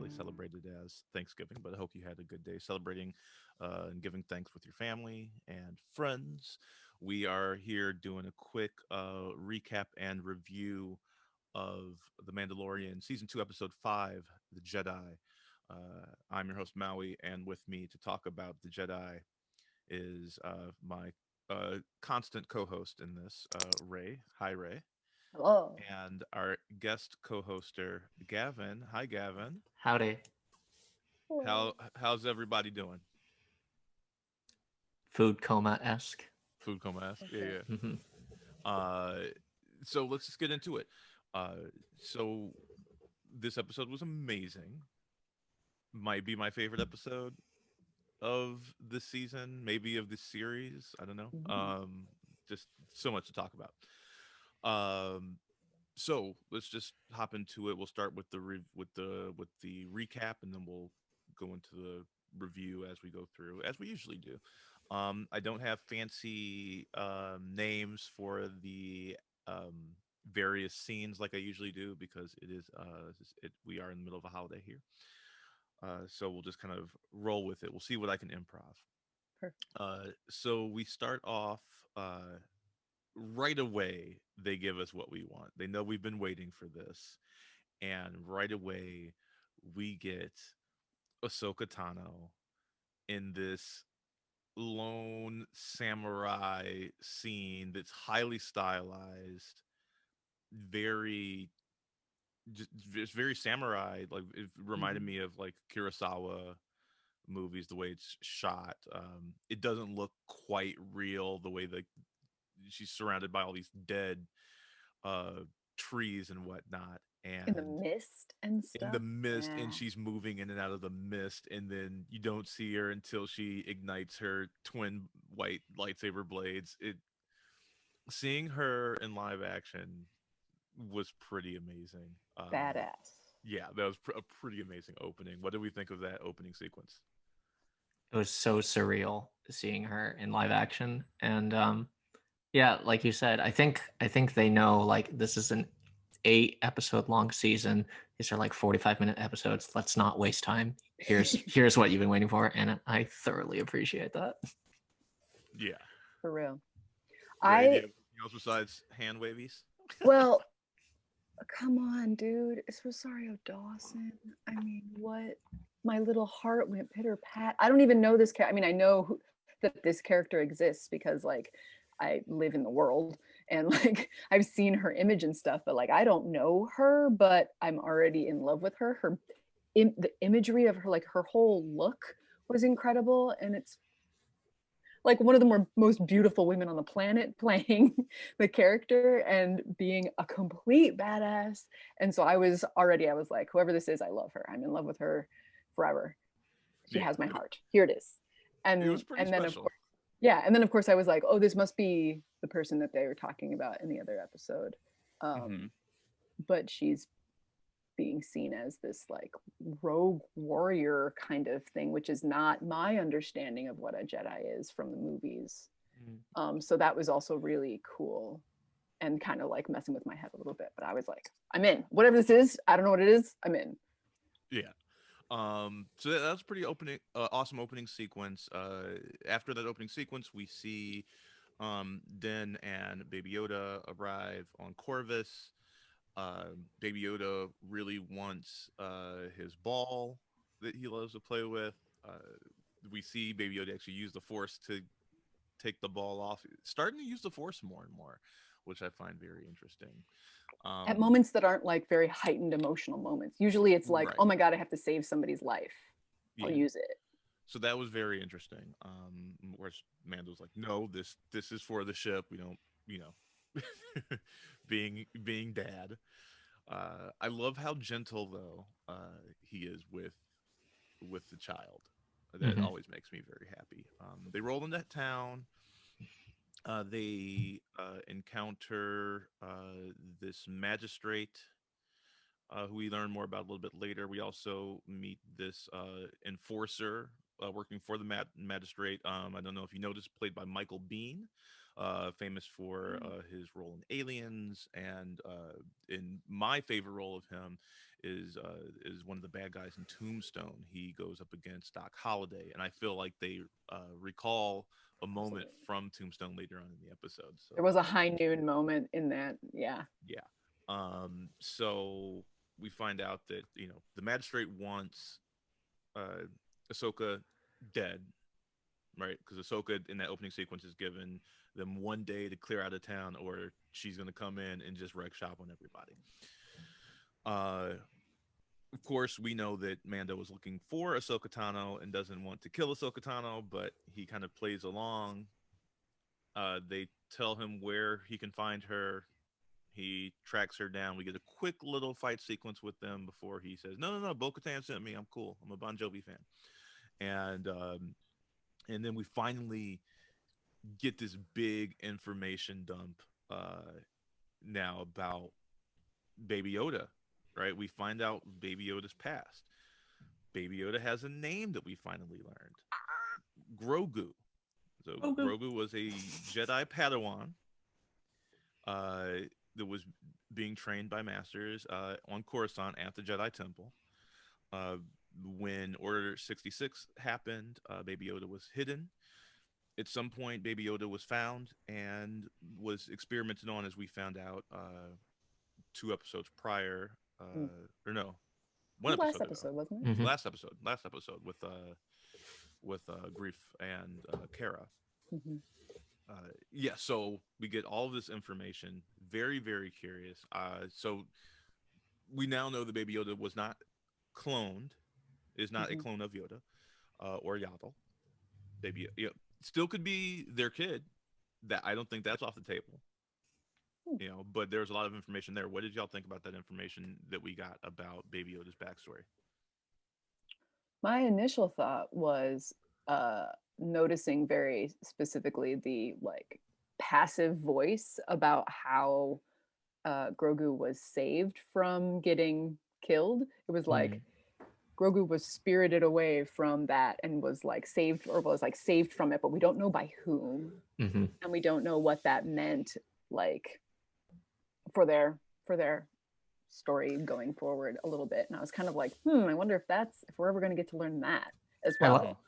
really celebrated as Thanksgiving, but I hope you had a good day celebrating and giving thanks with your family and friends. We are here doing a quick recap and review of The Mandalorian, Season 2, Episode 5, The Jedi. I'm your host, Maui, and with me to talk about The Jedi is my constant co host in this, Ray. Hi, Ray. Hello. And our guest co-hoster Gavin. Hi, Gavin. Howdy. How's everybody doing? Food coma-esque. Food coma ask. Yeah, Okay. yeah. Hmm. Uh, so let's just get into it. So this episode was amazing. Might be my favorite episode of this season, maybe of this series. I don't know. Mhm. Just so much to talk about. So let's just hop into it. We'll start with the recap, and then we'll go into the review as we go through, as we usually do. I don't have fancy names for the various scenes like I usually do because we are in the middle of a holiday here. So we'll just kind of roll with it. We'll see what I can improv. Perfect. So we start off. Right away they give us what we want. They know we've been waiting for this, and right away we get Ahsoka Tano in this lone samurai scene that's highly stylized, very just very samurai. Like it reminded Mhm. me of like Kurosawa movies, the way it's shot. It doesn't look quite real the way that she's surrounded by all these dead uh trees and whatnot, In the and mist and in the stuff. mist, and Yeah. she's moving in and out of the mist, and then you don't see her until she ignites her twin white lightsaber blades. It Seeing her in live action was pretty amazing. Badass. Yeah, that was a pretty amazing opening. What do we think of that opening sequence? It was so surreal seeing her in live action, and yeah, like you said, I think they know like this is an 8 episode long season. These are like 45-minute episodes. Let's not waste time. Here's what you've been waiting for, and I thoroughly appreciate that. Yeah. For real. Ray, do you I have anything else besides hand wavies? well, come on, dude. It's Rosario Dawson. I mean, what? My little heart went pitter pat. I don't even know this character. I mean, I know that this character exists because like I live in the world and like I've seen her image and stuff, but like I don't know her, but I'm already in love with her. The imagery of her, like her whole look was incredible, and it's like one of the most beautiful women on the planet playing the character and being a complete badass. And so I was like, whoever this is, I love her. I'm in love with her forever. She Yeah, has my heart. Here it is. it was pretty And then of special. course, yeah, and then of course I was like, oh, this must be the person that they were talking about in the other episode. Hmm. Um, but she's being seen as this like rogue warrior kind of thing, which is not my understanding of what a Jedi is from the movies. So that was also really cool and kind of like messing with my head a little bit. But I was like, I'm in. Whatever this is, I don't know what it is. I'm in. Yeah. So that was pretty awesome opening sequence. After that opening sequence, we see Din and Baby Yoda arrive on Corvus. Baby Yoda really wants his ball that he loves to play with. Uh, we see Baby Yoda actually use the Force to take the ball off, starting to use the Force more and more, which I find very interesting. At Um, moments that aren't like very heightened emotional moments. Usually it's like, oh right. my God, I have to save somebody's life. I'll Yeah. use it. So that was very interesting. Whereas Mando's like, no, this is for the ship. We don't, you know, being dad. I love how gentle though he is with the child. That Hmm. always makes me very happy. They roll into town. They encounter this magistrate who we learn more about a little bit later. We also meet this enforcer working for the magistrate. I don't know if you noticed, played by Michael Bean, famous for his role in Aliens, and in my favorite role of him is one of the bad guys in Tombstone. He goes up against Doc Holliday, and I feel like they recall a moment Absolutely. from Tombstone later on in the episode. So There was a high noon moment in that. Yeah. yeah. So we find out that the magistrate wants uh, Ahsoka dead, right? Because Ahsoka in that opening sequence is given them 1 day to clear out of town, or she's gonna come in and just wreck shop on everybody. Uh, of course, we know that Mando is looking for Ahsoka Tano and doesn't want to kill Ahsoka Tano, but he kind of plays along. They tell him where he can find her. He tracks her down. We get a quick little fight sequence with them before he says, "No, no, no, Bo-Katan sent me. I'm cool. I'm a Bon Jovi fan." And then we finally get this big information dump now about Baby Yoda, right? We find out Baby Yoda's past. Baby Yoda has a name that we finally learned, Grogu. So Grogu. Grogu was a Jedi Padawan that was being trained by masters on Coruscant at the Jedi Temple. Uh, when Order 66 happened, Baby Yoda was hidden. At some point, Baby Yoda was found and was experimented on, as we found out 2 episodes prior, Mm. or no, It one was last episode ago. episode, wasn't it? Mhm. Last episode with Grief and Kara. Mm-hmm. Yeah, so we get all of this information. Very, very curious. So we now know that Baby Yoda was not cloned, is not a Mm-hmm. clone of Yoda or Yaddle. Baby, still could be their kid. That I don't think that's off the table. But there's a lot of information there. What did y'all think about that information that we got about Baby Yoda's backstory? My initial thought was noticing very specifically the like passive voice about how Grogu was saved from getting killed. It was like Grogu was spirited away from that and was like saved, or was like saved from it, but we don't know by whom, Mhm. and we don't know what that meant, like for their story going forward a little bit. And I was kind of like, I wonder if we're ever going to get to learn that as I well.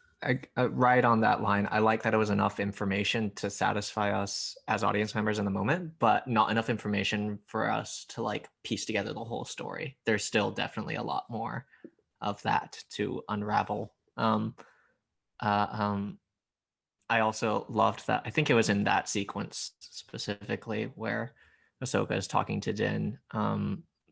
right on that line. I like that it was enough information to satisfy us as audience members in the moment, but not enough information for us to like piece together the whole story. There's still definitely a lot more of that to unravel. I also loved that. I think it was in that sequence specifically where Ahsoka is talking to Din,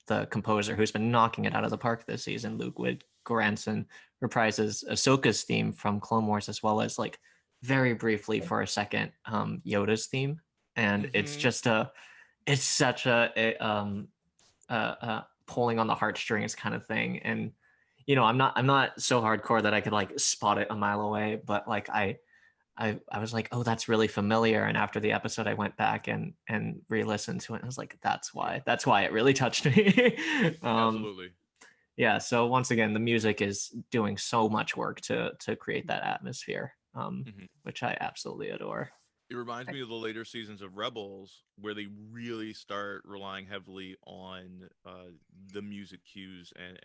the composer who's been knocking it out of the park this season. Ludwig Göransson reprises Ahsoka's theme from Clone Wars, as well as like very briefly for a second Yoda's theme, and it's just it's such a pulling on the heartstrings kind of thing. And I'm not so hardcore that I could like spot it a mile away, but like I was like, oh, that's really familiar. And after the episode, I went back and re-listened to it. And I was like, that's why it really touched me. Absolutely. Yeah. So once again, the music is doing so much work to create that atmosphere, which I absolutely adore. It reminds me of the later seasons of Rebels, where they really start relying heavily on the music cues and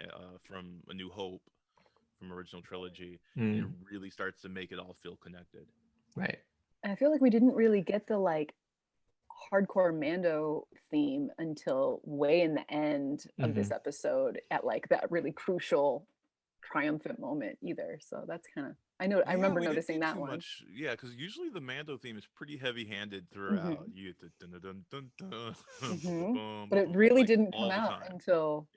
from A New Hope, from original trilogy, and it really starts to make it all feel connected. Right. And I feel like we didn't really get the like hardcore Mando theme until way in the end of this episode, at like that really crucial triumphant moment either. So that's kind of, I remember noticing that one. Yeah, because usually the Mando theme is pretty heavy-handed throughout. You get the dun dun dun dun dun, but it really like, didn't all come the out time. until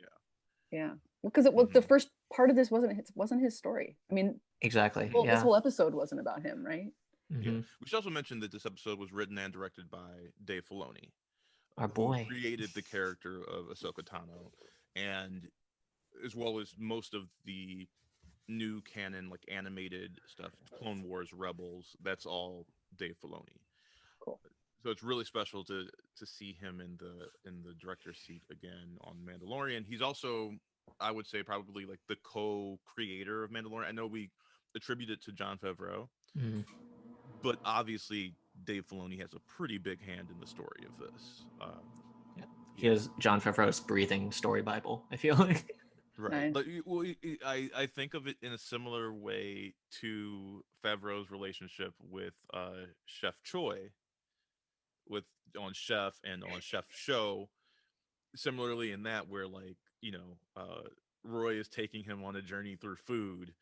yeah. Well, because it was the first part of this wasn't his story. I mean, exactly. well, this whole episode wasn't about him, right? Yeah. We should also mention that this episode was written and directed by Dave Filoni, our who boy created the character of Ahsoka Tano, and as well as most of the new canon, like animated stuff, Clone Wars, Rebels. That's all Dave Filoni. Cool. So it's really special to see him in the director's seat again on Mandalorian. He's also, I would say, probably like the co-creator of Mandalorian. I know we attribute it to Jon Favreau, but obviously Dave Filoni has a pretty big hand in the story of this. He is Jon Favreau's breathing story Bible, I feel like. Right. Nice. Like, I think of it in a similar way to Favreau's relationship with Chef Choi, with on Chef and on Chef Show. Similarly, in that where like Roy is taking him on a journey through food.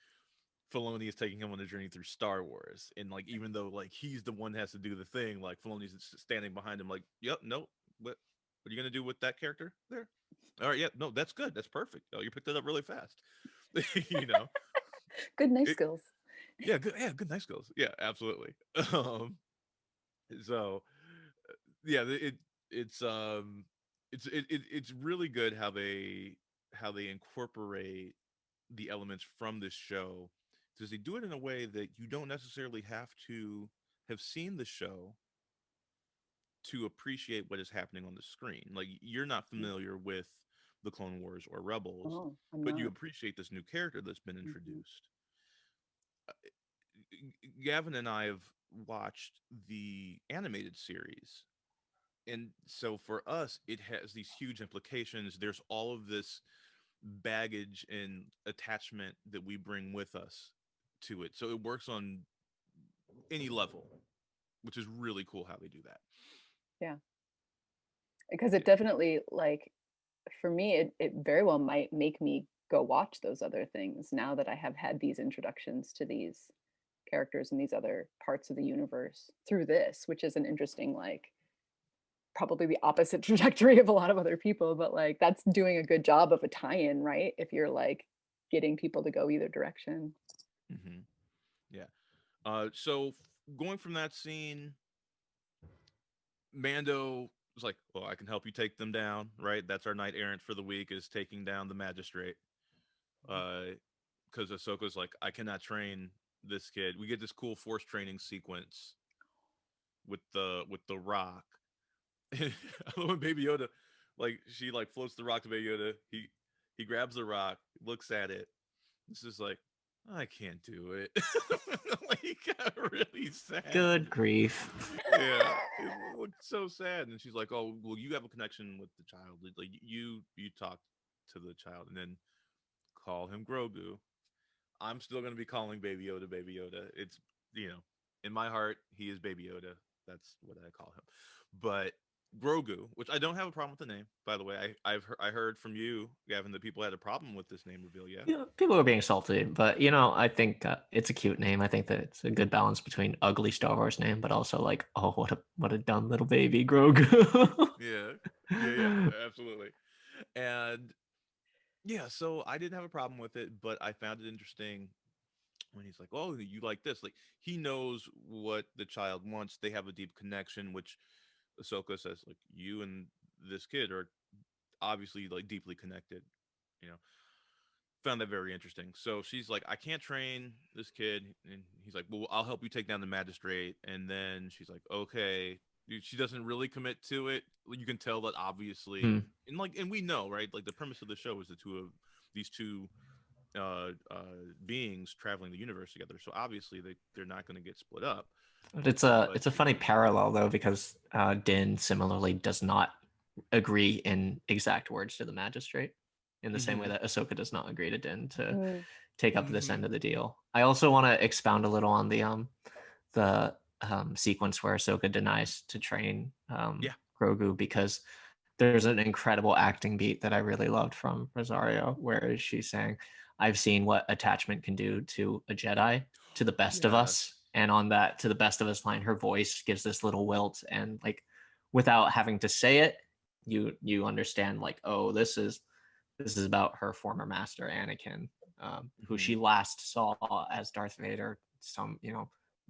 Filoni is taking him on a journey through Star Wars, and like even though like he's the one that has to do the thing, like Filoni's standing behind him, like, "Yep, no, what are you gonna do with that character there? All right, yeah, no, that's good, that's perfect. Oh, you picked it up really fast, you know. Good knife It, skills. yeah, good knife skills. Yeah, absolutely. Um, so yeah, it's it's really good how they incorporate the elements from this show because they do it in a way that you don't necessarily have to have seen the show to appreciate what is happening on the screen. Like you're not familiar with the Clone Wars or Rebels, Oh, I'm but you not. appreciate this new character that's been Mhm. introduced. Gavin and I have watched the animated series, and so for us it has these huge implications. There's all of this baggage and attachment that we bring with us to it, so it works on any level, which is really cool how they do that. Yeah, because Yeah. it definitely like for me, it very well might make me go watch those other things now that I have had these introductions to these characters and these other parts of the universe through this, which is an interesting, like, probably the opposite trajectory of a lot of other people, but like that's doing a good job of a tie-in, right? If you're like getting people to go either direction. Hmm. Yeah. So going from that scene, Mando was like, "Well, I can help you take them down." Right. That's our knight errant for the week is taking down the magistrate. Because Ahsoka's like, "I cannot train this kid." We get this cool force training sequence with the rock. I love when Baby Yoda, like she like floats the rock to Baby Yoda. He grabs the rock, looks at it. This is like, I can't do it. Like he got really sad. Good grief. Yeah, it looked so sad. And she's like, "Oh, well, you have a connection with the child. Like you talk to the child, and then call him Grogu." I'm still gonna be calling Baby Yoda Baby Yoda. It's you know, in my heart, he is Baby Yoda. That's what I call him. But Grogu, which I don't have a problem with the name, by the way. I heard from you, Gavin, that people had a problem with this name reveal. Yeah. Yeah, people are being salty, but I think it's a cute name. I think that it's a good balance between ugly Star Wars name, but also like, oh, what a dumb little baby, Grogu. Yeah. Yeah. Absolutely. And yeah, so I didn't have a problem with it, but I found it interesting when he's like, "Oh, you like this?" Like he knows what the child wants. They have a deep connection, which Ahsoka says, like, "You and this kid are obviously like deeply connected." You know, found that very interesting. So she's like, "I can't train this kid," and he's like, "Well, I'll help you take down the magistrate." And then she's like, "Okay." She doesn't really commit to it. You can tell that Hmm. obviously, and we know, right? Like the premise of the show is the two of these two beings traveling the universe together. So obviously they're not going to get split up. But it's a She, funny parallel though because Din similarly does not agree in exact words to the magistrate in the same way mm-hmm, that Ahsoka does not agree to Din to Mm, take up this mm-hmm, end of the deal. I also want to expound a little on the sequence where Ahsoka denies to train yeah, Grogu because there's an incredible acting beat that I really loved from Rosario, where she's saying, "I've seen what attachment can do to a Jedi, to the best of us." yes, And on that "to the best of us" line, her voice gives this little wilt, and like without having to say it, you understand like, oh, this is about her former master Anakin, who mm-hmm, she last saw as Darth Vader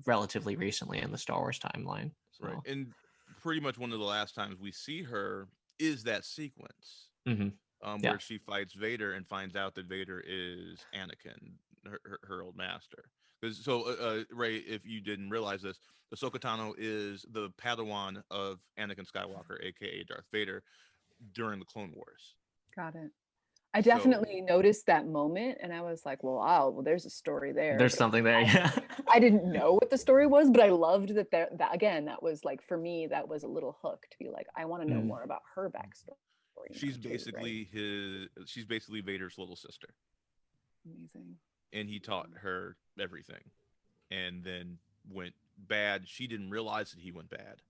relatively recently in the Star Wars timeline. right. So, And pretty much one of the last times we see her is that sequence mhm. Yeah, where she fights Vader and finds out that Vader is Anakin, her old master. Because so Ray, if you didn't realize this, Ahsoka Tano is the Padawan of Anakin Skywalker, aka Darth Vader, during the Clone Wars. got it. I So definitely noticed that moment and I was like, well, wow, well, there's a story there. there's But something there. Yeah. I didn't know what the story was, but I loved that that again, that was like for me, that was a little hook to be like, I want to know Mm. more about her backstory. pretty She's much is, right? she's basically Vader's little sister, Amazing. and he taught her everything, and then went bad. She didn't realize that he went bad,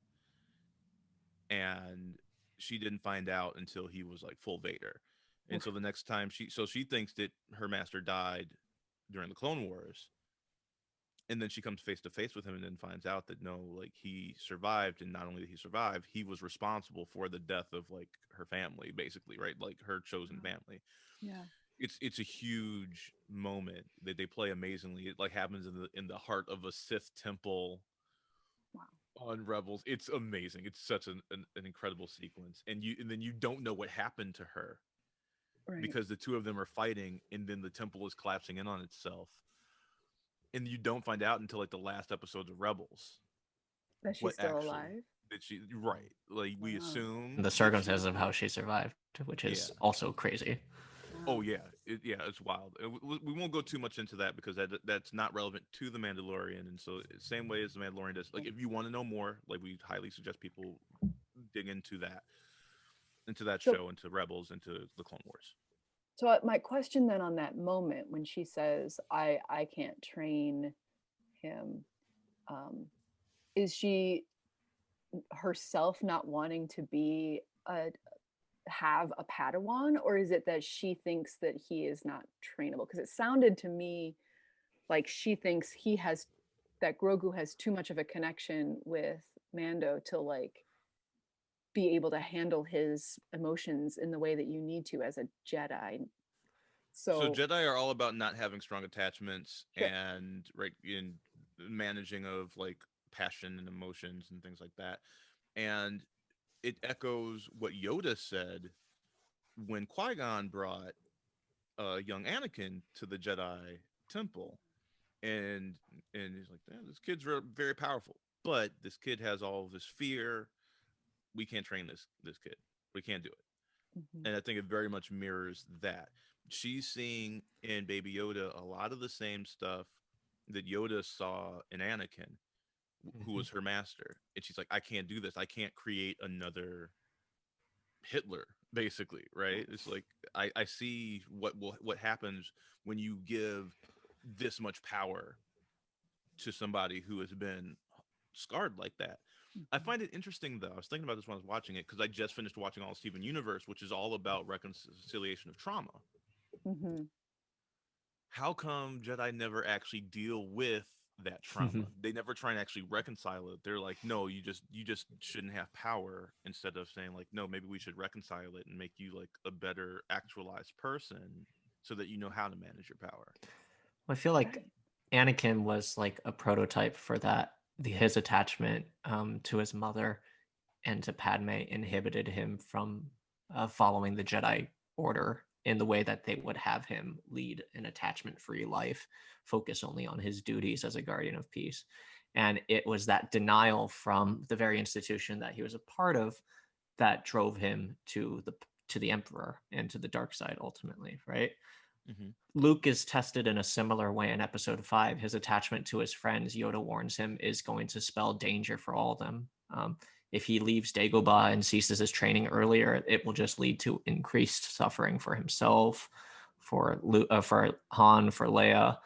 and she didn't find out until he was like full Vader. And so Oof. the next time she thinks that her master died during the Clone Wars, and then she comes face to face with him and then finds out that no, like he survived, and not only did he survive, he was responsible for the death of like her family, basically, right? Like her chosen family. Yeah. It's a huge moment that they play amazingly. It like happens in the heart of a Sith temple Wow. on Rebels. It's amazing. It's such an incredible sequence, and then you don't know what happened to her Right. because the two of them are fighting, and then the temple is collapsing in on itself, and you don't find out until like the last episodes of Rebels That she's what still actually alive. that she right. Like we Wow. assume And the that she circumstances of how she survived, which yeah. is also crazy. Oh Wow. yeah, it's wild. We won't go too much into that because that's not relevant to the Mandalorian, and so same way as the Mandalorian does. Like, if you want to know more, like we highly suggest people dig into that So, show, into Rebels, into the Clone Wars. my question then on that moment when she says, I can't train him, um, is she herself not wanting to be a have a Padawan, or is it that she thinks that he is not trainable? Because it sounded to me like she thinks he has that Grogu has too much of a connection with Mando to like be able to handle his emotions in the way that you need to as a Jedi. So So Jedi are all about not having strong attachments sure. and right in managing of like passion and emotions and things like that. And it echoes what Yoda said when Qui-Gon brought young Anakin to the Jedi temple, and he's like, "Damn, this kid's very powerful, but this kid has all of this fear. We can't train this kid. We can't do it." Mhm. And I think it very much mirrors that. She's seeing in Baby Yoda a lot of the same stuff that Yoda saw in Anakin, who Mhm. was her master, and she's like, "I can't do this. I can't create another Hitler." Basically, right? It's like I see what happens when you give this much power to somebody who has been scarred like that. I Mhm. find it interesting though. I was thinking about this when I was watching it because I just finished watching all of Steven Universe, which is all about reconciliation of trauma. Mhm. How come Jedi never actually deal with that trauma? They never try and actually reconcile it. They're like, no, you just shouldn't have power, instead of saying like, no, maybe we should reconcile it and make you like a better actualized person so that you know how to manage your power. I feel like Right. Anakin was like a prototype for that. His attachment to his mother and to Padme inhibited him from following the Jedi Order in the way that they would have him lead an attachment-free life, focus only on his duties as a guardian of peace. And it was that denial from the very institution that he was a part of that drove him to the Emperor and to the dark side ultimately, right? Mm-hmm. Luke is tested in a similar way in episode 5. His attachment to his friends, Yoda warns him, is going to spell danger for all of them. If he leaves Dagobah and ceases his training earlier, it will just lead to increased suffering for himself, for Han, for Leia.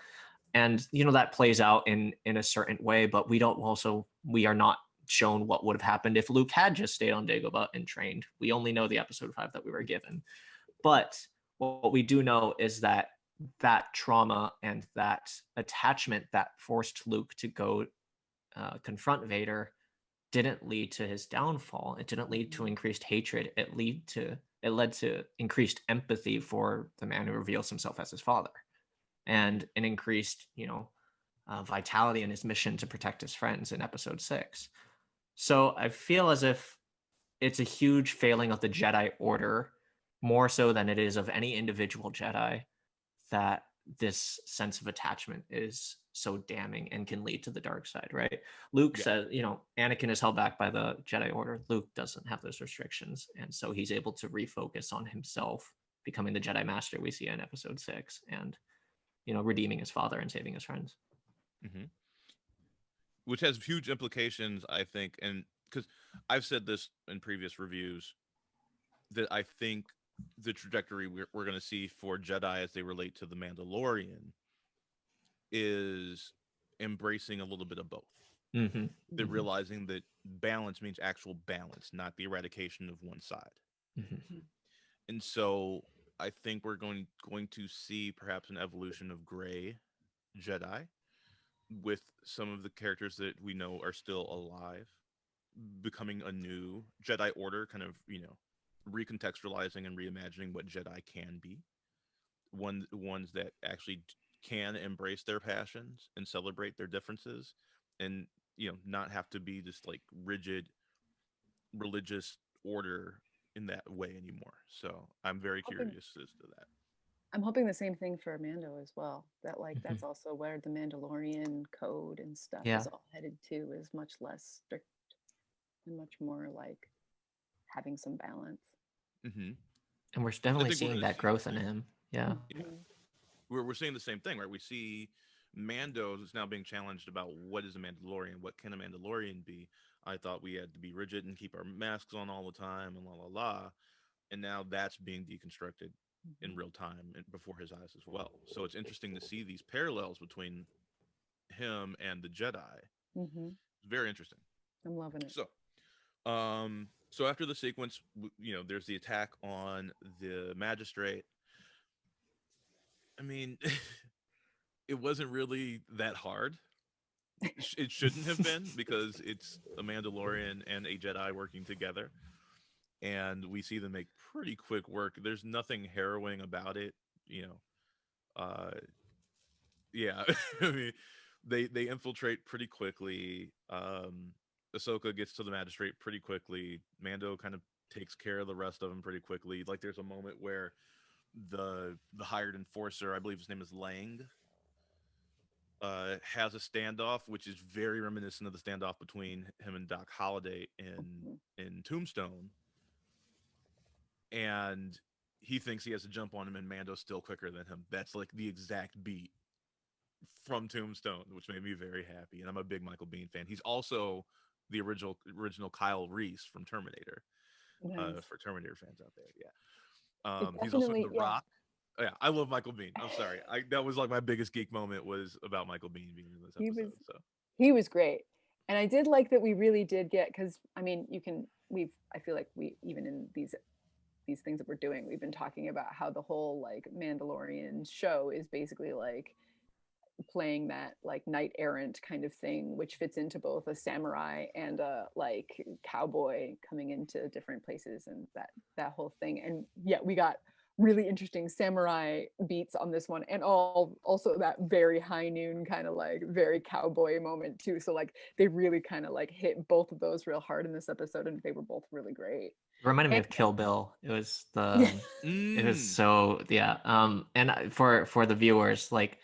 And that plays out in a certain way, but we are not shown what would have happened if Luke had just stayed on Dagobah and trained. We only know the episode 5 that we were given. But what we do know is that trauma and that attachment that forced Luke to go confront Vader didn't lead to his downfall. It didn't lead to Mhm. increased hatred. It led to increased empathy for the man who reveals himself as his father, Mm-hmm. and an increased, vitality in his mission to protect his friends in episode 6. So I feel as if it's a huge failing of the Jedi Order, more so than it is of any individual Jedi, that this sense of attachment is so damning and can lead to the dark side, right? Luke Yeah. says, Anakin is held back by the Jedi Order. Luke doesn't have those restrictions. And so he's able to refocus on himself, becoming the Jedi Master we see in episode 6, and, redeeming his father and saving his friends. Mm-hmm. Which has huge implications, I think, and because I've said this in previous reviews, that I think the trajectory we're going to see for Jedi as they relate to the Mandalorian is embracing a little bit of both. Mm-hmm. That realizing that balance means actual balance, not the eradication of one side. Mm-hmm. And so I think we're going to see perhaps an evolution of gray Jedi with some of the characters that we know are still alive becoming a new Jedi Order, kind of, recontextualizing and reimagining what Jedi can be. Ones that actually can embrace their passions and celebrate their differences, and not have to be this like rigid religious order in that way anymore. So I'm very Hoping- curious as to that. I'm hoping the same thing for Mando as well. That like Mhm. that's also where the Mandalorian code and stuff Yeah. is all headed to, is much less strict and much more like having some balance. Mm-hmm. And we're I definitely think we're seeing going to that see growth in him. Yeah. Yeah. We're seeing the same thing, right? We see Mando is now being challenged about what is a Mandalorian, what can a Mandalorian be. I thought we had to be rigid and keep our masks on all the time and la la la, and now that's being deconstructed in real time and before his eyes as well. So it's interesting to see these parallels between him and the Jedi. Mm-hmm. It's very interesting. I'm loving it. So after the sequence, there's the attack on the magistrate. I mean, it wasn't really that hard. It shouldn't have been, because it's a Mandalorian and a Jedi working together, and we see them make pretty quick work. There's nothing harrowing about it, you know. Yeah, I mean, they infiltrate pretty quickly. Ahsoka gets to the magistrate pretty quickly. Mando kind of takes care of the rest of them pretty quickly. Like there's a moment where the hired enforcer, I believe his name is Lang, has a standoff, which is very reminiscent of the standoff between him and Doc Holliday in Tombstone. And he thinks he has to jump on him, and Mando's still quicker than him. That's like the exact beat from Tombstone, which made me very happy. And I'm a big Michael Biehn fan. He's also the original Kyle Reese from Terminator. Nice. For Terminator fans out there, yeah. He's also in Definitely, The Rock. Yeah, I love Michael Biehn. I'm sorry. That was like my biggest geek moment, was about Michael Biehn being in this episode. He was great. And I did like that we really did get, because I mean, I feel like we, even in these things that we're doing, we've been talking about how the whole like Mandalorian show is basically like playing that like knight errant kind of thing, which fits into both a samurai and a like cowboy coming into different places, and that whole thing. And yeah, we got really interesting samurai beats on this one, and also that very high noon kind of like very cowboy moment too. So like they really kind of like hit both of those real hard in this episode, and they were both really great. It reminded me And of Kill Bill. It was it was Mm. so, yeah. And for the viewers, like,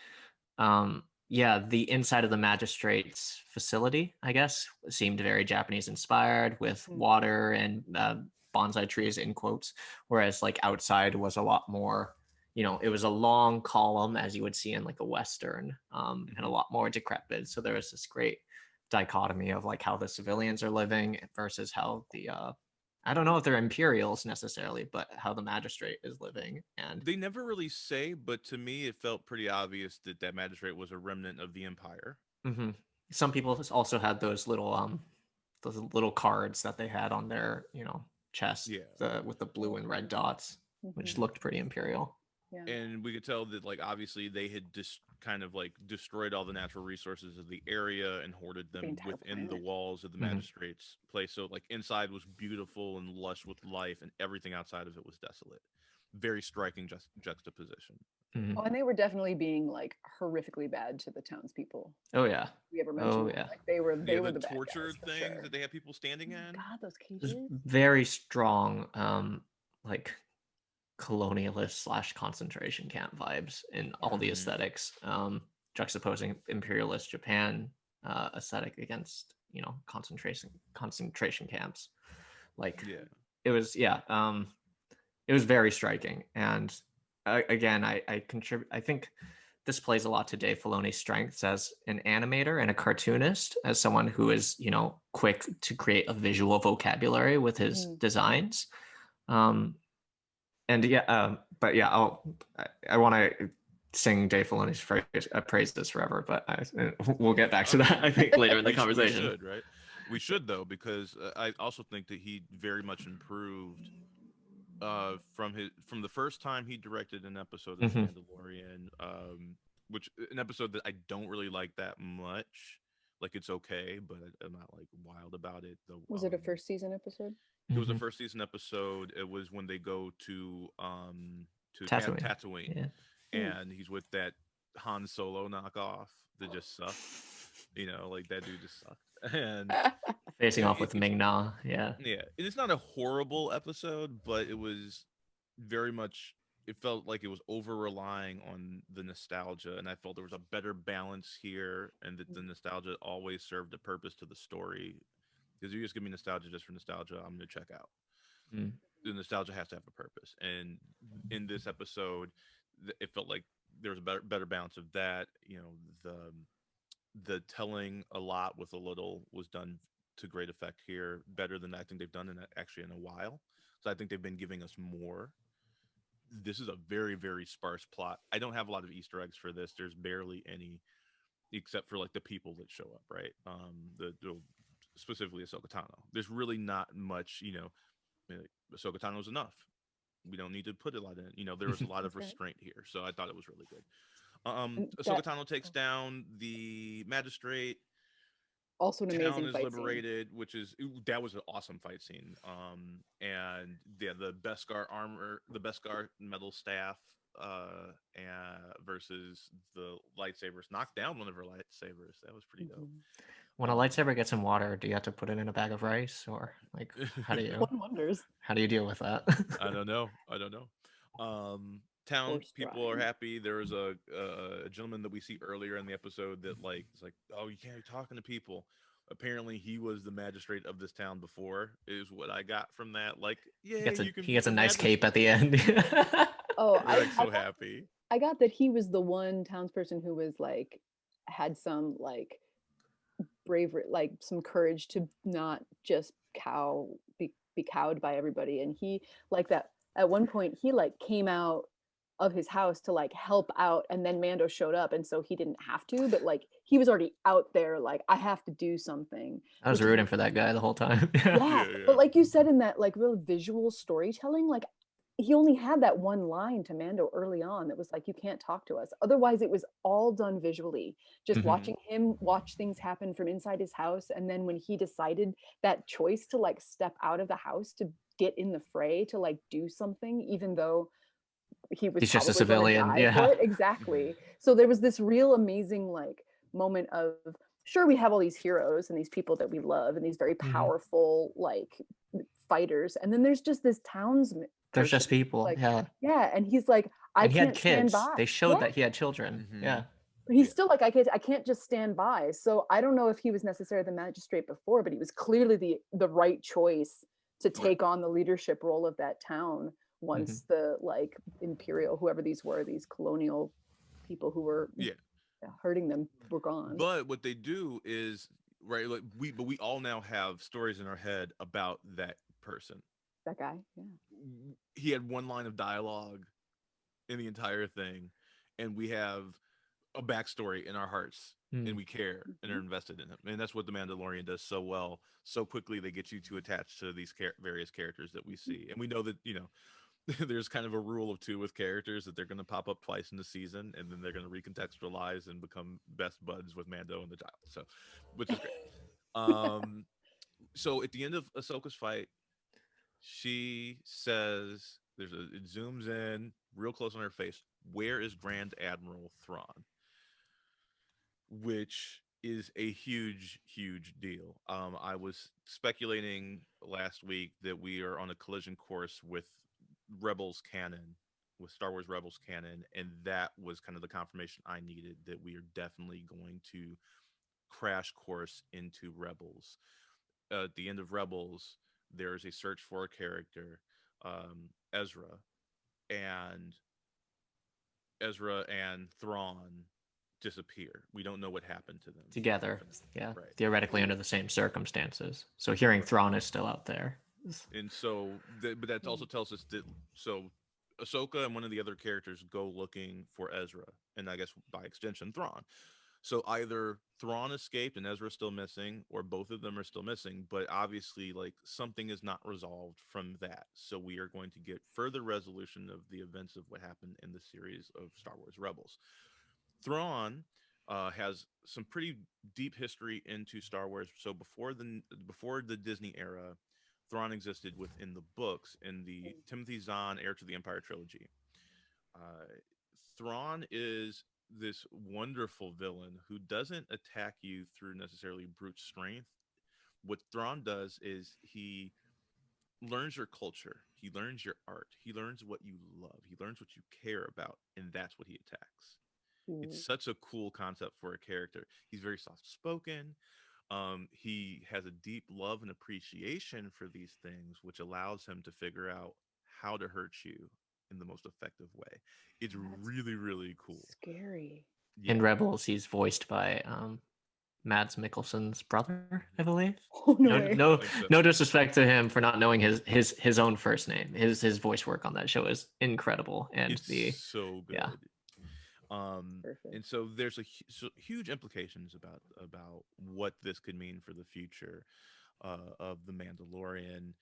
yeah, the inside of the magistrate's facility, I guess, seemed very Japanese inspired, with water and bonsai trees in quotes, whereas like outside was a lot more, it was a long column, as you would see in like a Western, and a lot more decrepit. So there was this great dichotomy of like how the civilians are living versus how the I don't know if they're Imperials necessarily, but how the magistrate is living. And They never really say, but to me, it felt pretty obvious that magistrate was a remnant of the Empire. Some people also had those little cards that they had on their chest, Yeah. with the blue and red dots, which looked pretty Imperial. Yeah. And we could tell that, like, obviously they had kind of like destroyed all the natural resources of the area and hoarded them within the walls of the magistrate's place. So like inside was beautiful and lush with life, and everything outside of it was desolate. Very striking juxtaposition. Oh, and they were definitely being like horrifically bad to the townspeople. Oh yeah. We ever mentioned that? Like they were the bad torture guys, things sure. that they had people standing in. God, those cages. Very strong, like colonialist / concentration camp vibes in all the aesthetics, juxtaposing imperialist Japan aesthetic against concentration camps. Like it was it was very striking. And again, I contribute. I think this plays a lot to Dave Filoni's strengths as an animator and a cartoonist, as someone who is quick to create a visual vocabulary with his designs. And but yeah, I want to sing Dave Filoni's praises forever, but we'll get back to that, I think, later in the conversation. We should, right? We should, though, because I also think that he very much improved from the first time he directed an episode of The Mandalorian, which an episode that I don't really like that much. Like, it's okay, but I'm not like wild about it. Was it a first season episode? It was a first season episode. It was when they go to Tatooine, and he's with that Han Solo knockoff that just sucked. You know, like that dude just sucked. And facing off with Ming Na, yeah. It's not a horrible episode, but it was very much. It felt like it was over relying on the nostalgia, and I felt there was a better balance here, and that the nostalgia always served a purpose to the story. Because you just give me nostalgia just for nostalgia, I'm going to check out. The nostalgia has to have a purpose, and in this episode, it felt like there was a better balance of that. You know, the telling a lot with a little was done to great effect here, better than I think they've done in a while. So I think they've been giving us more. This is a very, very sparse plot. I don't have a lot of Easter eggs for this. There's barely any, except for like the people that show up, right? The specifically Ahsoka Tano. There's really not much, you know. Ahsoka Tano's enough. We don't need to put a lot in. You know, there was a lot of restraint here, so I thought it was really good. Ahsoka Tano takes down the magistrate. Also an amazing is fight liberated, scene. That was an awesome fight scene. And the Beskar armor, the Beskar metal staff, versus the lightsabers, knocked down one of her lightsabers. That was pretty dope. When a lightsaber gets in water, do you have to put it in a bag of rice, or like how do you? One wonders. How do you deal with that? I don't know. Town people are happy. There was a gentleman that we see earlier in the episode that it's like, oh, you can't be talking to people. Apparently, he was the magistrate of this town before. Is what I got from that. Like, yeah, he gets a nice cape at the end. Oh, I'm so happy. I got that he was the one townsperson who was like had some like bravery, like some courage to not just be cowed by everybody. And he like that at one point he like came out of his house to like help out, and then Mando showed up, and so he didn't have to, but like he was already out there like, I have to do something. I was rooting for that guy the whole time. Yeah. But like you said, in that like real visual storytelling, like he only had that one line to Mando early on that was like, you can't talk to us. Otherwise it was all done visually, just watching him watch things happen from inside his house. And then when he decided that choice to like step out of the house to get in the fray, to like do something, even though he's just a civilian. Yeah, exactly. So there was this real amazing like moment of, sure, we have all these heroes and these people that we love and these very powerful like fighters, and then there's just this townsman. There's just people, like, yeah. And he's like, I can't stand by. They showed that he had children. Yeah. But he's still like, I can't just stand by. So I don't know if he was necessarily the magistrate before, but he was clearly the right choice to take on the leadership role of that town once the like imperial, whoever these were, these colonial people who were hurting them were gone. But what they do is, right, like we all now have stories in our head about that person. That guy, yeah. He had one line of dialogue in the entire thing, and we have a backstory in our hearts, and we care and are invested in him. And that's what the Mandalorian does so well. So quickly, they get you to attach to these various characters that we see, and we know that there's kind of a rule of two with characters, that they're going to pop up twice in the season, and then they're going to recontextualize and become best buds with Mando and the child. So, which is great. So at the end of Ahsoka's fight, she says, it zooms in real close on her face, where is Grand Admiral Thrawn? Which is a huge, huge deal. I was speculating last week that we are on a collision course with Rebels canon, with Star Wars Rebels canon, and that was kind of the confirmation I needed, that we are definitely going to crash course into Rebels. At the end of Rebels, there is a search for a character, Ezra and Thrawn disappear. We don't know what happened to them together. Yeah, right. Theoretically under the same circumstances. So hearing Thrawn is still out there. And so, but that also tells us that so Ahsoka and one of the other characters go looking for Ezra, and I guess by extension Thrawn. So either Thrawn escaped and Ezra's still missing, or both of them are still missing. But obviously, like something is not resolved from that. So we are going to get further resolution of the events of what happened in the series of Star Wars Rebels. Thrawn has some pretty deep history into Star Wars. So before the Disney era, Thrawn existed within the books in the Timothy Zahn Heir to the Empire trilogy. Uh, Thrawn is this wonderful villain who doesn't attack you through necessarily brute strength. What Thrawn does is he learns your culture, he learns your art, he learns what you love, he learns what you care about, and that's what he attacks. It's Mm. such a cool concept for a character. He's very soft spoken. He has a deep love and appreciation for these things, which allows him to figure out how to hurt you in the most effective way. It's That's really, really cool. scary. In Yeah. Rebels, he's voiced by Mads Mikkelsen's brother, I believe. Oh no No, way. I no, think so. no disrespect to him for not knowing his own first name. His voice work on that show is incredible, and It's the so yeah, good. And Perfect. so there's huge implications about what this could mean for the future of the Mandalorian.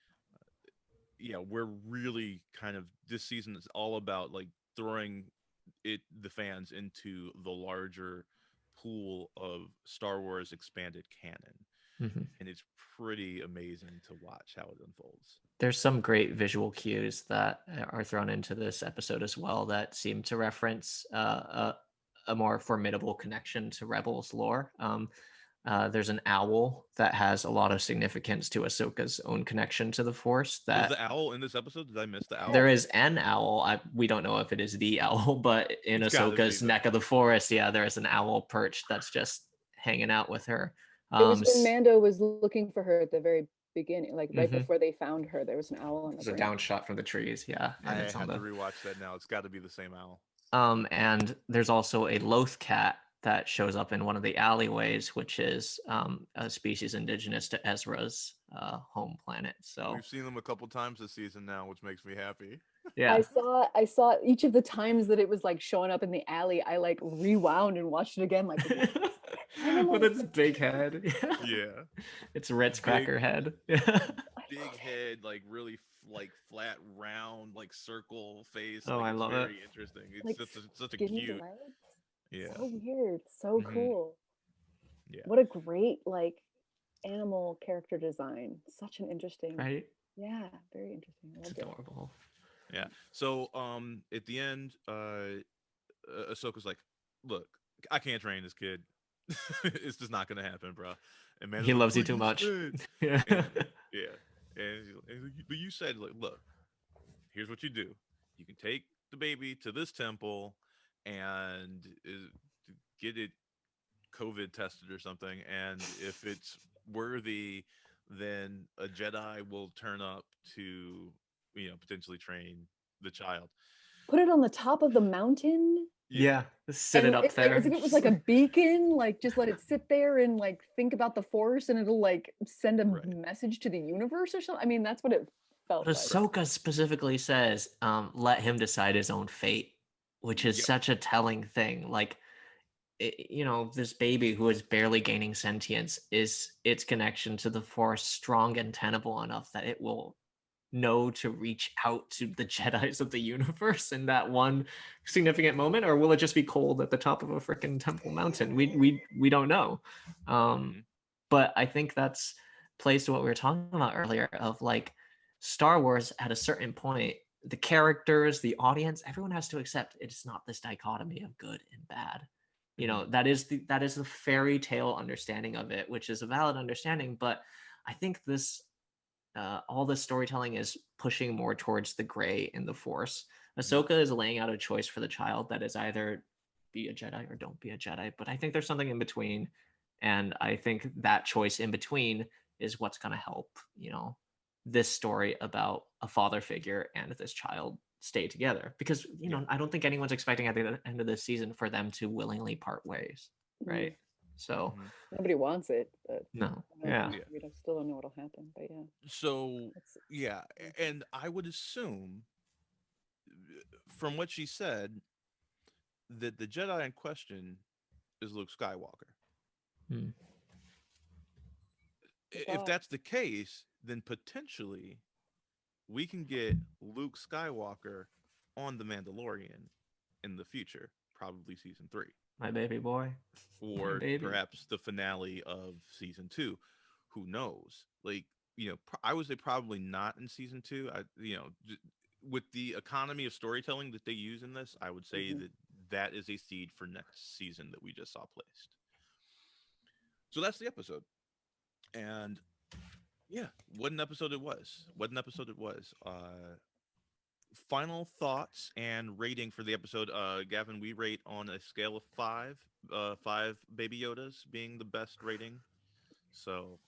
Yeah, we're really kind of this season is all about like throwing the fans into the larger pool of Star Wars expanded canon, mhm. and it's pretty amazing to watch how it unfolds. There's some great visual cues that are thrown into this episode as well that seem to reference a more formidable connection to Rebels lore. There's an owl that has a lot of significance to Ahsoka's own connection to the Force. Was That the owl in this episode? Did I miss the there owl? is an owl. We don't know if it is the owl, but in It's got to be Ahsoka's though. neck of the forest, yeah, there is an owl perched that's just hanging out with her. It was when S- Mando was looking for her at the very beginning, like right mhm. before they found her. There was an owl on the There's a branch. down shot from the trees, yeah, I and it's on have to the rewatch that now. It's got to be the same owl. And there's also a loth cat that shows up in one of the alleyways, which is a species indigenous to Ezra's home planet. So We've seen them a couple times this season now, which makes me happy. yeah, I saw each of the times that it was like showing up in the alley. I like rewound and watched it again. Like, what is that with animal? its big head, yeah, Yeah, it's Ritz big, cracker head. Yeah. big head, like really like flat, round, like circle face. Oh, Like I it's love it. very interesting. It's Like such a skinny cute. legs. Yeah. So weird. So Hmm. cool. Yeah. What a great like animal character design. Such an interesting. Right? Yeah, very interesting. I It's loved it. adorable. Yeah. So at the end, Ahsoka's like, "Look, I can't train this kid. It's just not gonna happen, bro." And He Mando's like, loves you "But too you much. said," Yeah. and yeah, and but you said like, "Look, here's what you do. You can take the baby to this temple and get it COVID tested or something, and if it's worthy, then a Jedi will turn up to, potentially train the child." Put it on the top of the mountain Yeah, Yeah, sit it up like as there. if it was like a beacon, like just let it sit there and like think about the force and it'll like send a right, message to the universe or something. I mean, that's what it felt But like. right. Ahsoka specifically says, let him decide his own fate, which is Yep. such a telling thing. Like, this baby who is barely gaining sentience is its connection to the Force strong and tenable enough that it will know to reach out to the Jedi's of the universe in that one significant moment, or will it just be cold at the top of a freaking temple mountain? We don't know. Um, Hmm. but I think that's plays to what we were talking about earlier of like Star Wars at a certain point, the characters, the audience, everyone has to accept it's not this dichotomy of good and bad. Hmm. That is the fairy tale understanding of it, which is a valid understanding. But I think this all the storytelling is pushing more towards the gray in the Force. Ahsoka is laying out a choice for the child that is either be a Jedi or don't be a Jedi. But I think there's something in between, and I think that choice in between is what's going to help. This story about a father figure and this child stay together, because Yeah. I don't think anyone's expecting at the end of this season for them to willingly part ways, Mm. right? So Mhm. Nobody wants it, but no, I yeah. Yeah. we still don't know what'll happen. But yeah, So it's yeah, and I would assume from what she said that the Jedi in question is Luke Skywalker. Hmm. good If thought. that's the case, then potentially we can get Luke Skywalker on the Mandalorian in the future, probably season 3, My baby boy, my or baby. perhaps the finale of season 2. Who knows? Like, I would say probably not in season 2. With the economy of storytelling that they use in this, I would say Hmm. that that is a seed for next season that we just saw placed. So that's the episode. And yeah, what an episode it was. What an episode it was. Final thoughts and rating for the episode. Gavin, we rate on a scale of 5, 5 baby Yodas being the best rating. So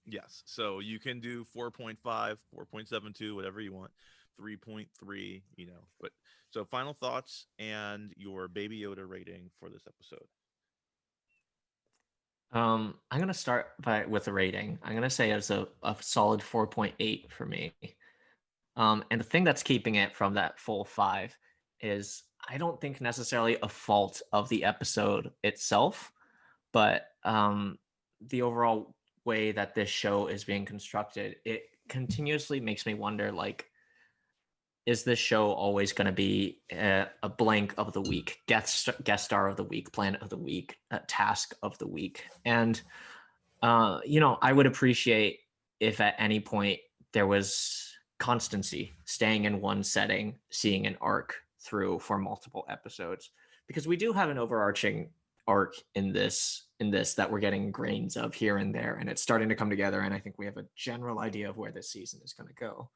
yes, so you can do 4.5, 4.72, whatever you want, 3.3, but so final thoughts and your baby Yoda rating for this episode. I'm gonna start with the rating. I'm gonna say it's a solid 4.8 for me. And the thing that's keeping it from that full 5 is I don't think necessarily a fault of the episode itself, but the overall way that this show is being constructed, it continuously makes me wonder, like, is this show always going to be a blank of the week, guest star of the week, planet of the week, task of the week? And I would appreciate if at any point there was constancy, staying in one setting, seeing an arc through for multiple episodes, because we do have an overarching arc in this that we're getting grains of here and there, and it's starting to come together. And I think we have a general idea of where this season is going to go.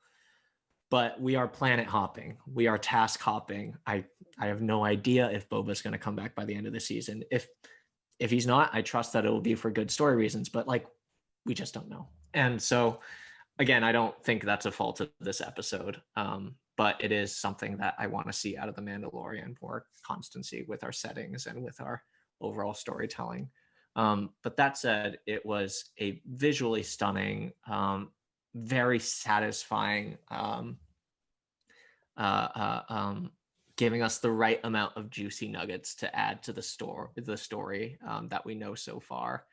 But we are planet hopping. We are task hopping. I have no idea if Boba's going to come back by the end of the season. If he's not, I trust that it will be for good story reasons, but like we just don't know. And so again, I don't think that's a fault of this episode. But it is something that I want to see out of the Mandalorian, more constancy with our settings and with our overall storytelling. But that said, it was a visually stunning, very satisfying, uh, uh, um, giving us the right amount of juicy nuggets to add to the story that we know so far.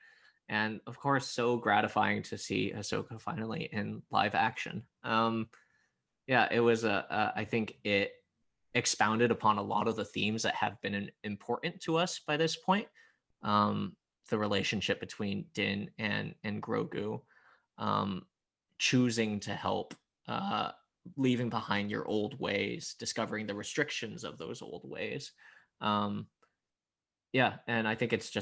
And of course, so gratifying to see Ahsoka finally in live action. Yeah, it was I think it expounded upon a lot of the themes that have been important to us by this point. Um, the relationship between Din and Grogu, um, choosing to help, uh, leaving behind your old ways, discovering the restrictions of those old ways. Um, yeah, and I think it's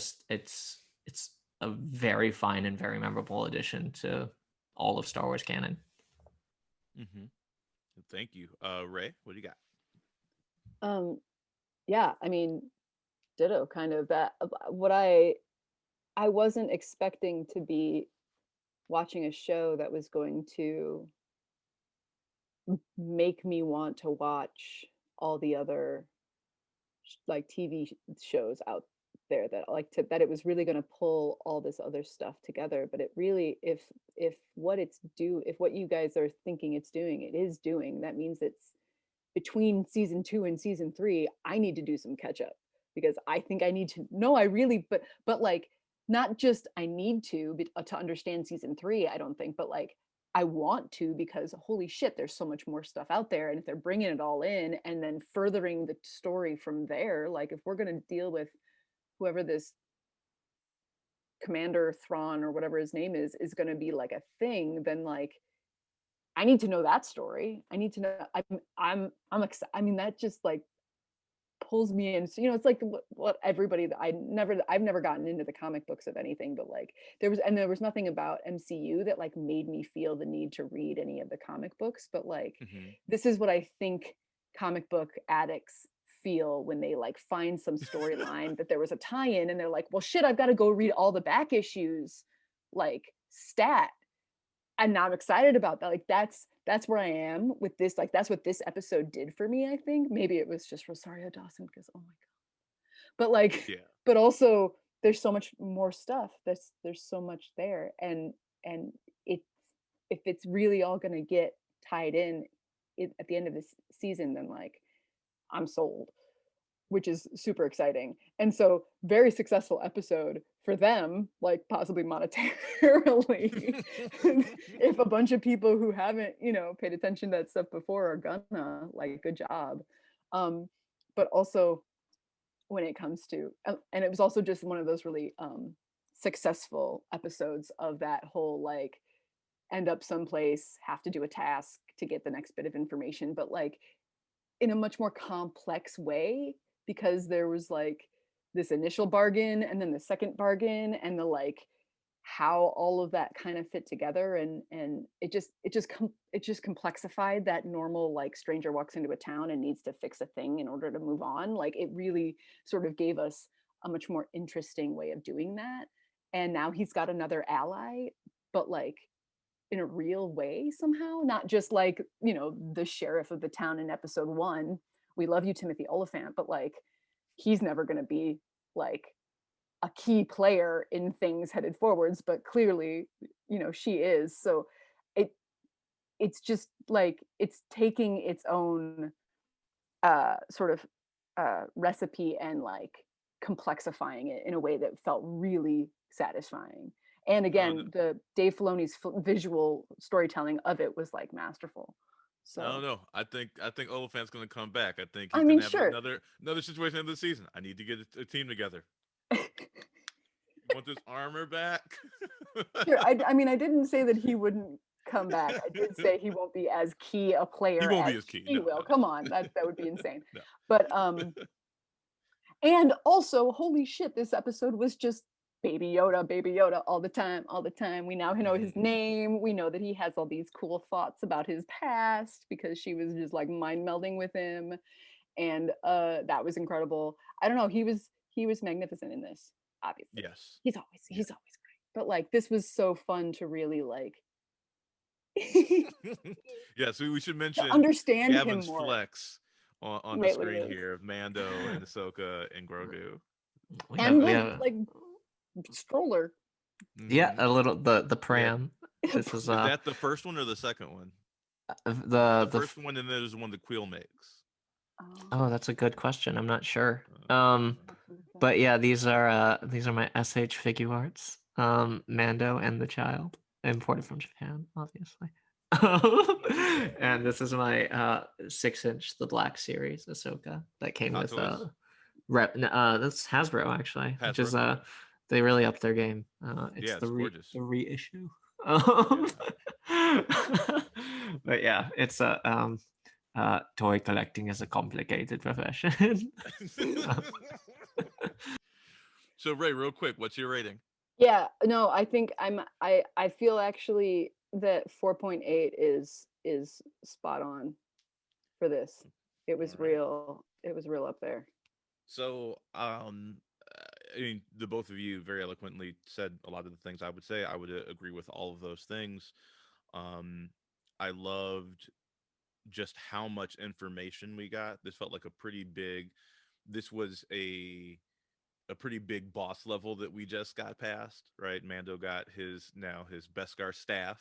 a very fine and very memorable addition to all of Star Wars canon. Mm-hmm. Thank you. Ray, what do you got? Um, yeah, I mean, ditto kind of that. What I wasn't expecting to be watching a show that was going to make me want to watch all the other like TV shows out there that like to that it was really going to pull all this other stuff together. But it really, if what you guys are thinking it's doing, it is doing, that means it's between season 2 and season 3 I need to do some catch up, because I think I need to know, I really, but like, not just I need to understand season 3, I don't think, but like I want to, because holy shit, there's so much more stuff out there. And if they're bringing it all in and then furthering the story from there, like if we're going to deal with whoever this Commander Thrawn or whatever his name is going to be like a thing, then like I need to know that story. I need to know. I'm excited. I mean, that just like pulls me in. So, it's like what everybody that I've never gotten into the comic books of anything, but like there was nothing about MCU that like made me feel the need to read any of the comic books. But like, Mm-hmm. this is what I think comic book addicts feel when they like find some storyline that there was a tie-in and they're like, well, shit, I've got to go read all the back issues, like stat. And now I'm excited about that. Like that's where I am with this. Like that's what this episode did for me. I think maybe it was just Rosario Dawson because oh my god. But like, Yeah. but also there's so much more stuff. There's so much there, and it if it's really all going to get tied in at the end of this season, then like I'm sold, which is super exciting. And so very successful episode for them, like possibly monetarily. If a bunch of people who haven't, paid attention to that stuff before are gonna, like, good job. But also when it comes to and it was also just one of those really successful episodes of that whole like end up someplace, have to do a task to get the next bit of information, but like in a much more complex way, because there was like this initial bargain and then the second bargain and the like how all of that kind of fit together, and it just complexified that normal like stranger walks into a town and needs to fix a thing in order to move on. Like it really sort of gave us a much more interesting way of doing that. And now he's got another ally, but like in a real way somehow, not just like, the sheriff of the town in episode 1. We love you, Timothy Oliphant, but like he's never going to be like a key player in things headed forwards, but clearly, she is. So it it's just like it's taking its own sort of recipe and like complexifying it in a way that felt really satisfying. And No, no, again, the Dave Filoni's visual storytelling of it was like masterful. no, So, no. I think Oliphant's going to come back. I think I he's going mean, to have sure. another situation in the season. I need to get a team together. You want this armor back? Sure. I mean, I didn't say that he wouldn't come back. I did say he won't be as key a He player won't as be as key. she No, will. no, Come on, that would be insane. no. But and also, holy shit, this episode was just Baby Yoda all the time, all the time. We now know his Mhm. name. We know that he has all these cool thoughts about his past because she was just like mind melding with him, and that was incredible. I don't know, he was magnificent in this. Obviously, Yes. he's always Yeah. he's always great. But like this was so fun to really like Yeah. So we should to mention understand him Gavin's more. flex on the Wait, what screen it is. here of Mando and Ahsoka and Grogu. We have And we the have like stroller. yeah, Hmm. a little the Yeah. pram. This is Is that the first one or the second one? The the first one, and then there's the one that Quill makes. oh, that's a good question. I'm not sure. Uh, But yeah, these are my SH figure arts. Mando and the child, imported from Japan, obviously. And this is my 6-inch The Black Series Ahsoka that came Hot with Toys, that's Hasbro actually, which is Hasbro. Okay. they really upped their game. It's Yeah, it's gorgeous. the reissue. Yeah. But yeah, it's a toy collecting is a complicated profession. So Ray, real quick, what's your rating? Yeah, no, I think I feel actually that 4.8 is spot on for this. All right. It was real up there. So, I mean, the both of you very eloquently said a lot of the things I would say. I would agree with all of those things. Um, I loved just how much information we got. This felt like a pretty big. This was a pretty big boss level that we just got past, right? Mando got his Beskar staff,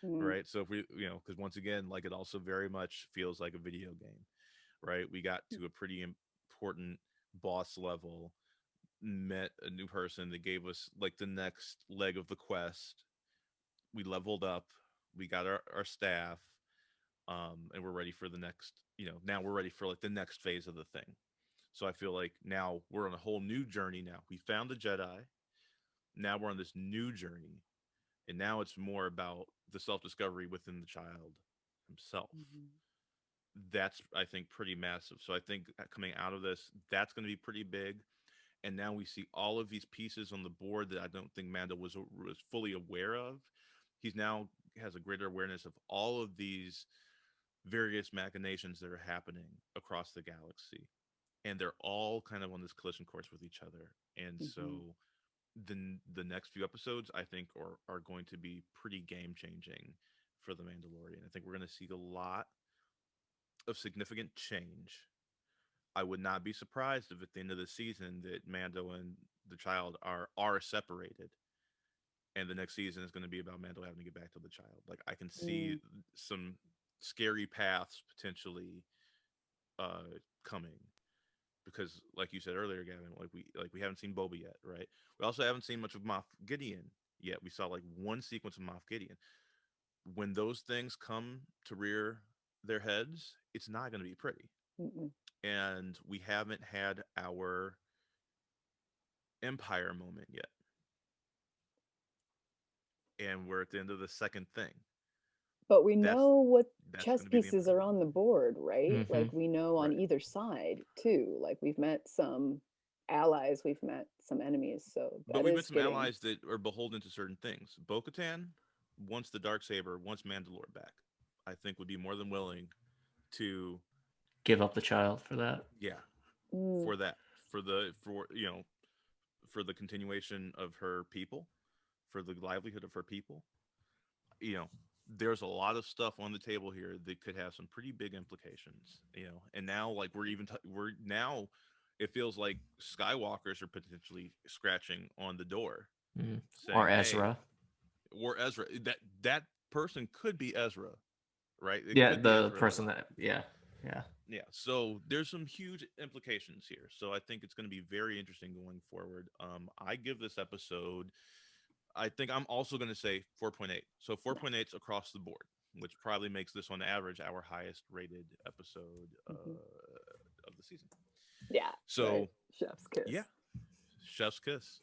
Mm, right? So if we, because once again, like it also very much feels like a video game, right? We got to a pretty important boss level, met a new person that gave us like the next leg of the quest. We leveled up, we got our staff, and we're ready for the next, now we're ready for like the next phase of the thing. So I feel like now we're on a whole new journey now. We found the Jedi. Now we're on this new journey. And now it's more about the self discovery within the child himself. mhm, That's, I think, pretty massive. So I think coming out of this, that's going to be pretty big. And now we see all of these pieces on the board that I don't think Mando was fully aware of. He's now has a greater awareness of all of these various machinations that are happening across the galaxy, and they're all kind of on this collision course with each other. And mhm, so the next few episodes I think are going to be pretty game changing for the Mandalorian. I think we're going to see a lot of significant change. I would not be surprised if at the end of the season that Mando and the child are separated, and the next season is going to be about Mando having to get back to the child. Like I can see Mm. some scary paths potentially coming because, like you said earlier, Gavin, like we haven't seen Boba yet, right? We also haven't seen much of Moff Gideon yet. We saw like one sequence of Moff Gideon. When those things come to rear their heads, it's not going to be pretty. Mm-mm. And we haven't had our Empire moment yet, and we're at the end of the second thing. But we That's know what that's chess going to be the pieces are important on one, the board, right? Mm-hmm. Like we know on right? either side too. Like we've met some allies, we've met some enemies, so But that we've met is some getting. allies that are beholden to certain things. Bo-Katan wants the dark saber, wants Mandalore back. I think would be more than willing to, Give up the child for that. yeah, Mm, for that, for the continuation of her people, for the livelihood of her people. You know, there's a lot of stuff on the table here that could have some pretty big implications. And now like we're now it feels like Skywalkers are potentially scratching on the door Mm. Or saying, "Hey," Ezra. or Ezra. That person could be Ezra, right? It Yeah, could be the Ezra person Bridger. that. Yeah, yeah. Yeah. So there's some huge implications here. So I think it's going to be very interesting going forward. I give this episode. I think I'm also going to say 4.8. So 4.8 across the board, which probably makes this on average our highest rated episode mhm. of the season. Yeah, right. So Chef's kiss. yeah, Chef's Kiss.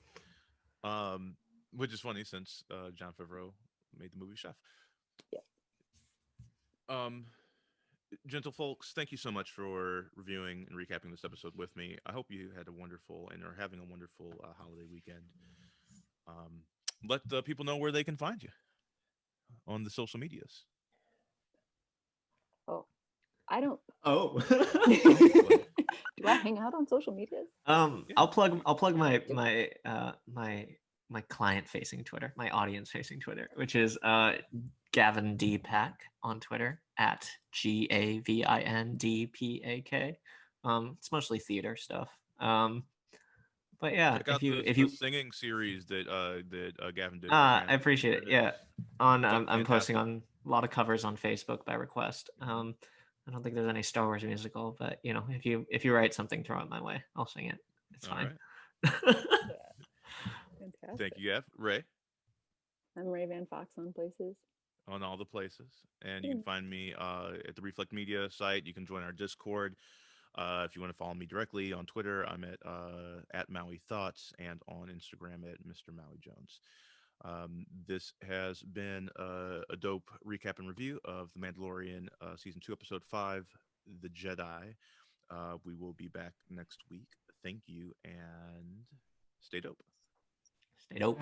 Um, which is funny since John Favreau made the movie Chef. Yeah. Um, gentle folks, thank you so much for reviewing and recapping this episode with me. I hope you had a wonderful and are having a wonderful holiday weekend. Um, let the people know where they can find you on the social medias. Oh, I don't. Oh. Do I hang out on social medias? Yeah. I'll plug my client facing Twitter, my audience facing Twitter, which is Gavin D Pack on Twitter at GAVINDPAK. It's mostly theater stuff. But yeah, Check if out you if the you singing series that Gavin did for I appreciate it. Transgender. Yeah, on I'm posting Fantastic. on a lot of covers on Facebook by request. I don't think there's any Star Wars musical, but if you write something, throw it my way. I'll sing it. It's All fine. right. Thank Fantastic. you, Gav. Ray, I'm Ray Van Fox on places. on all the places. And you can Mm. find me at the Reflect Media site. You can join our Discord. If you want to follow me directly on Twitter, I'm at Maui Thoughts and on Instagram at Mr. Maui Jones. This has been a dope recap and review of The Mandalorian Season 2, Episode 5, The Jedi. We will be back next week. Thank you and stay dope. Stay dope.